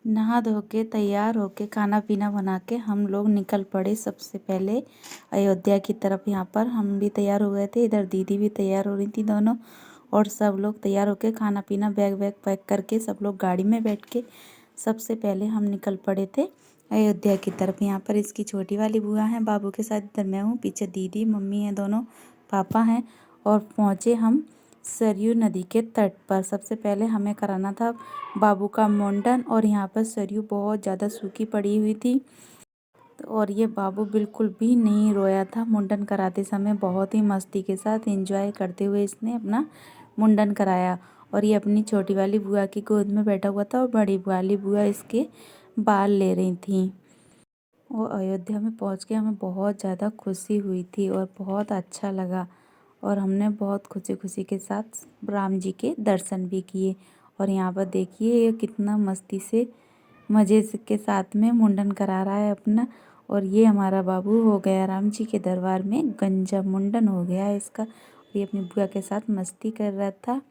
नहा धो के तैयार होके खाना पीना बना के हम लोग निकल पड़े सबसे पहले अयोध्या की तरफ। यहाँ पर हम भी तैयार हो गए थे, इधर दीदी भी तैयार हो रही थी दोनों, और सब लोग तैयार होके खाना पीना बैग वैग पैक करके सब लोग गाड़ी में बैठ के सबसे पहले हम निकल पड़े थे अयोध्या की तरफ। यहाँ पर इसकी छोटी वाली बुआ है बाबू के साथ, इधर मैं हूँ, पीछे दीदी मम्मी है, दोनों पापा हैं। और पहुँचे हम सरयू नदी के तट पर। सबसे पहले हमें कराना था बाबू का मुंडन, और यहाँ पर सरयू बहुत ज़्यादा सूखी पड़ी हुई थी, और ये बाबू बिल्कुल भी नहीं रोया था। मुंडन कराते समय बहुत ही मस्ती के साथ एंजॉय करते हुए इसने अपना मुंडन कराया। और ये अपनी छोटी वाली बुआ की गोद में बैठा हुआ था, और बड़ी वाली बुआ इसके बाल ले रही थी। और अयोध्या में पहुँच के हमें बहुत ज़्यादा खुशी हुई थी और बहुत अच्छा लगा, और हमने बहुत खुशी खुशी के साथ राम जी के दर्शन भी किए। और यहाँ पर देखिए ये कितना मस्ती से मज़े के साथ में मुंडन करा रहा है अपना। और ये हमारा बाबू हो गया राम जी के दरबार में गंजा, मुंडन हो गया है इसका। ये अपनी बुआ के साथ मस्ती कर रहा था।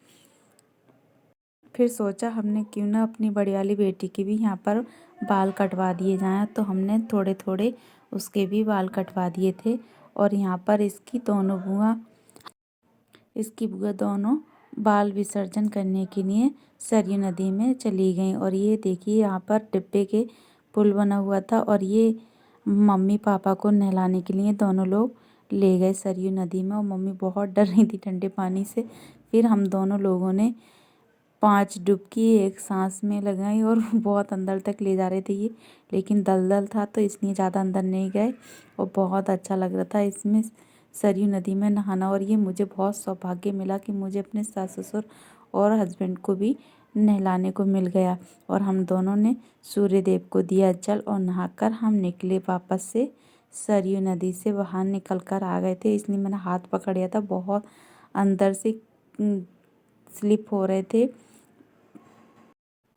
फिर सोचा हमने क्यों ना अपनी बड़ी वाली बेटी के भी यहाँ पर बाल कटवा दिए जाएं, तो हमने थोड़े थोड़े उसके भी बाल कटवा दिए थे। और यहाँ पर इसकी बुआ दोनों बाल विसर्जन करने के लिए सरयू नदी में चली गईं। और ये देखिए यहाँ पर डिब्बे के पुल बना हुआ था, और ये मम्मी पापा को नहलाने के लिए दोनों लोग ले गए सरयू नदी में। और मम्मी बहुत डर रही थी ठंडे पानी से। फिर हम दोनों लोगों ने 5 डुबकी एक सांस में लगाई, और बहुत अंदर तक ले जा रहे थे ये, लेकिन दलदल था तो इसलिए ज़्यादा अंदर नहीं गए। और बहुत अच्छा लग रहा था इसमें सरयू नदी में नहाना। और ये मुझे बहुत सौभाग्य मिला कि मुझे अपने सास ससुर और हस्बैंड को भी नहलाने को मिल गया। और हम दोनों ने सूर्य देव को दिया जल, और नहाकर हम निकले वापस से सरयू नदी से बाहर निकल कर आ गए थे। इसलिए मैंने हाथ पकड़ लिया था, बहुत अंदर से स्लिप हो रहे थे।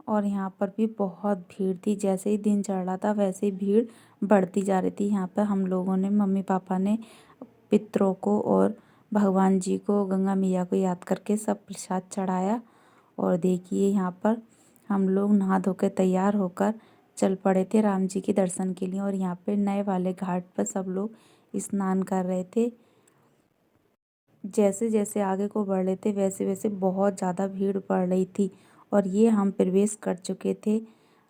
और यहाँ पर भी बहुत भीड़ थी, जैसे ही दिन चढ़ रहा था वैसे ही भीड़ बढ़ती जा रही थी। यहाँ पर हम लोगों ने, मम्मी पापा ने पितरों को और भगवान जी को, गंगा मैया को याद करके सब प्रसाद चढ़ाया। और देखिए यहाँ पर हम लोग नहा धो के तैयार होकर चल पड़े थे राम जी के दर्शन के लिए। और यहाँ पे नए वाले घाट पर सब लोग स्नान कर रहे थे। जैसे जैसे आगे को बढ़ रहे थे वैसे वैसे बहुत ज़्यादा भीड़ पड़ रही थी। और ये हम प्रवेश कर चुके थे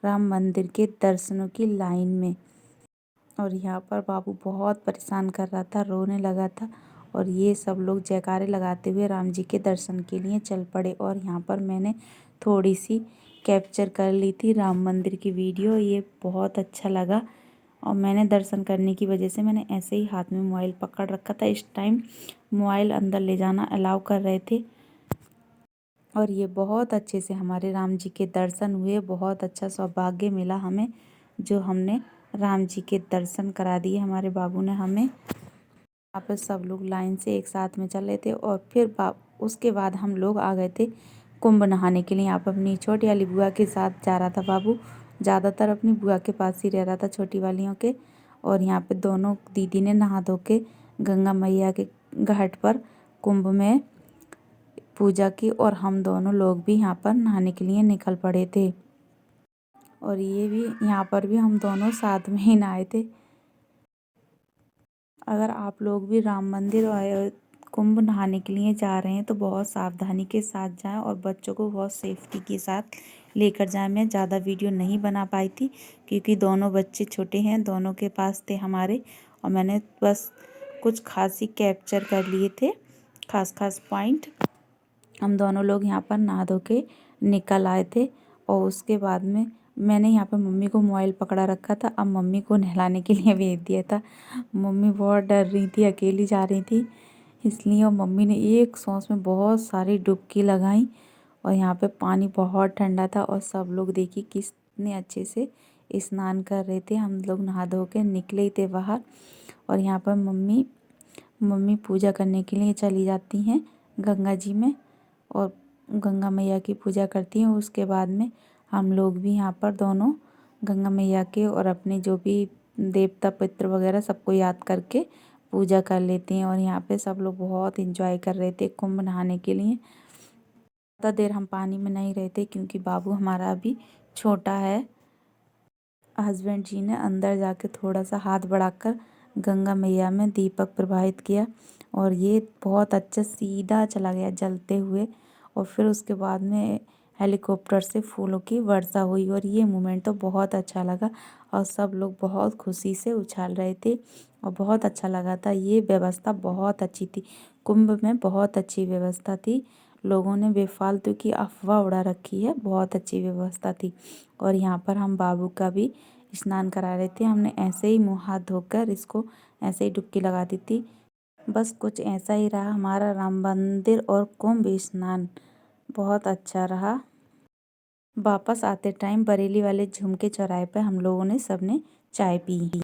राम मंदिर के दर्शनों की लाइन में। और यहाँ पर बाबू बहुत परेशान कर रहा था, रोने लगा था। और ये सब लोग जयकारे लगाते हुए राम जी के दर्शन के लिए चल पड़े। और यहाँ पर मैंने थोड़ी सी कैप्चर कर ली थी राम मंदिर की वीडियो, ये बहुत अच्छा लगा। और मैंने दर्शन करने की वजह से मैंने ऐसे ही हाथ में मोबाइल पकड़ रखा था। इस टाइम मोबाइल अंदर ले जाना अलाउ कर रहे थे। और ये बहुत अच्छे से हमारे राम जी के दर्शन हुए। बहुत अच्छा सौभाग्य मिला हमें, जो हमने राम जी के दर्शन करा दिए हमारे बाबू ने हमें। यहाँ पर सब लोग लाइन से एक साथ में चल रहे थे। और फिर उसके बाद हम लोग आ गए थे कुंभ नहाने के लिए। यहाँ पर अपनी छोटी वाली बुआ के साथ जा रहा था बाबू, ज़्यादातर अपनी बुआ के पास ही रह रहा था, छोटी वालियों के। और यहाँ पे दोनों दीदी ने नहा धो के गंगा मैया के घाट पर कुंभ में पूजा की, और हम दोनों लोग भी यहाँ पर नहाने के लिए निकल पड़े थे। और ये भी यहाँ पर भी हम दोनों साथ में ही नहाए थे। अगर आप लोग भी राम मंदिर और कुंभ नहाने के लिए जा रहे हैं तो बहुत सावधानी के साथ जाएं, और बच्चों को बहुत सेफ्टी के साथ लेकर जाएं। मैं ज़्यादा वीडियो नहीं बना पाई थी क्योंकि दोनों बच्चे छोटे हैं, दोनों के पास थे हमारे, और मैंने बस कुछ खास ही कैप्चर कर लिए थे, खास पॉइंट। हम दोनों लोग यहाँ पर नहा धो के निकल आए थे। और उसके बाद में मैंने यहाँ पर मम्मी को मोबाइल पकड़ा रखा था, अब मम्मी को नहलाने के लिए भेज दिया था। मम्मी बहुत डर रही थी, अकेली जा रही थी इसलिए। और मम्मी ने एक सांस में बहुत सारी डुबकी लगाई। और यहाँ पे पानी बहुत ठंडा था, और सब लोग देखिए कितने अच्छे से स्नान कर रहे थे। हम लोग नहा धो के निकले ही थे बाहर। और यहाँ पर मम्मी पूजा करने के लिए चली जाती हैं गंगा जी में, और गंगा मैया की पूजा करती हैं। उसके बाद में हम लोग भी यहाँ पर दोनों गंगा मैया के और अपने जो भी देवता पितृ वगैरह सबको याद करके पूजा कर लेते हैं। और यहाँ पे सब लोग बहुत एंजॉय कर रहे थे कुंभ नहाने के लिए। ज़्यादा देर हम पानी में नहीं रहते क्योंकि बाबू हमारा अभी छोटा है, हस्बैंड जी ने अंदर जाके थोड़ा सा हाथ बढ़ाकर गंगा मैया में दीपक प्रवाहित किया और ये बहुत अच्छा सीधा चला गया जलते हुए। और फिर उसके बाद में हेलीकॉप्टर से फूलों की वर्षा हुई और ये मोमेंट तो बहुत अच्छा लगा और सब लोग बहुत खुशी से उछाल रहे थे और बहुत अच्छा लगा था। ये व्यवस्था बहुत अच्छी थी, कुंभ में बहुत अच्छी व्यवस्था थी। लोगों ने बेफालतू की अफवाह उड़ा रखी है, बहुत अच्छी व्यवस्था थी। और यहाँ पर हम बाबू का भी स्नान करा रहे थे। हमने ऐसे ही मुँह हाथ धोकर इसको ऐसे ही डुबकी लगा दी थी। बस कुछ ऐसा ही रहा हमारा राम मंदिर और कुंभ स्नान, बहुत अच्छा रहा। वापस आते टाइम बरेली वाले झुमके चौराहे पे हम लोगों ने सबने चाय पी।